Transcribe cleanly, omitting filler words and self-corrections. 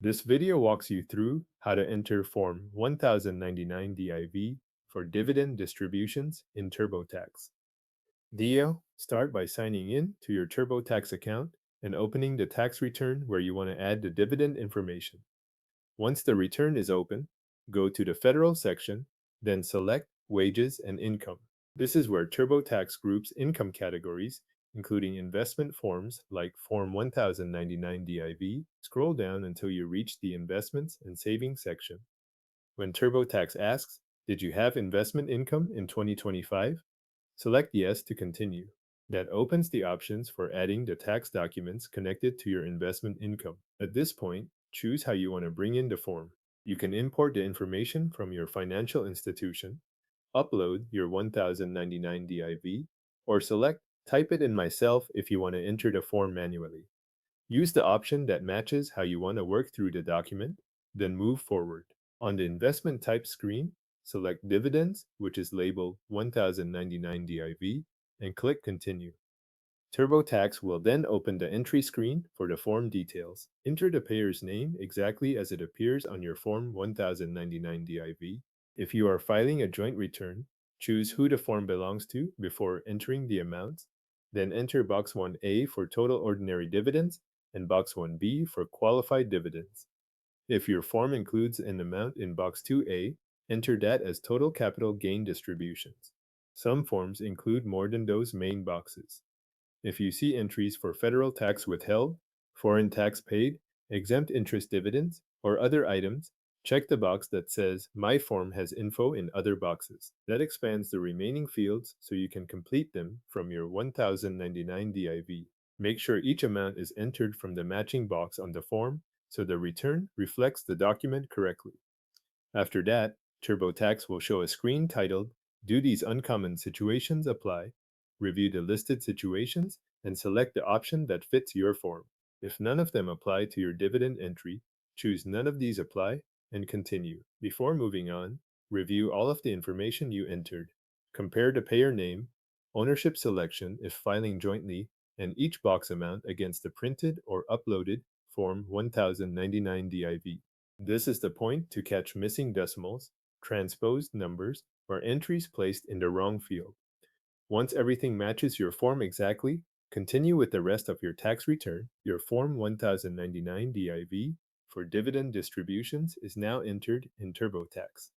This video walks you through how to enter Form 1099 DIV for dividend distributions in TurboTax. Start by signing in to your TurboTax account and opening the tax return where you want to add the dividend information. Once the return is open, go to the Federal section, then select Wages and Income. This is where TurboTax groups income categories, including investment forms like Form 1099 DIV. Scroll down until you reach the Investments and Savings section. When TurboTax asks, "Did you have investment income in 2025?" Select Yes to continue. That opens the options for adding the tax documents connected to your investment income. At this point, choose how you want to bring in the form. You can import the information from your financial institution, upload your 1099 DIV, or select Type it in myself if you want to enter the form manually. Use the option that matches how you want to work through the document, then move forward. On the investment type screen, select Dividends, which is labeled 1099 DIV, and click Continue. TurboTax will then open the entry screen for the form details. Enter the payer's name exactly as it appears on your Form 1099 DIV. If you are filing a joint return, choose who the form belongs to before entering the amounts. Then enter Box 1A for total ordinary dividends and Box 1B for qualified dividends. If your form includes an amount in Box 2A, enter that as total capital gain distributions. Some forms include more than those main boxes. If you see entries for federal tax withheld, foreign tax paid, exempt interest dividends, or other items, check the box that says My form has info in other boxes. That expands the remaining fields so you can complete them from your 1099 DIV. Make sure each amount is entered from the matching box on the form so the return reflects the document correctly. After that, TurboTax will show a screen titled Do these uncommon situations apply? Review the listed situations and select the option that fits your form. If none of them apply to your dividend entry, choose None of these apply and continue. Before moving on, review all of the information you entered. Compare the payer name, ownership selection if filing jointly, and each box amount against the printed or uploaded Form 1099 DIV. This is the point to catch missing decimals, transposed numbers, or entries placed in the wrong field. Once everything matches your form exactly, continue with the rest of your tax return. Your Form 1099 DIV for dividend distributions is now entered in TurboTax.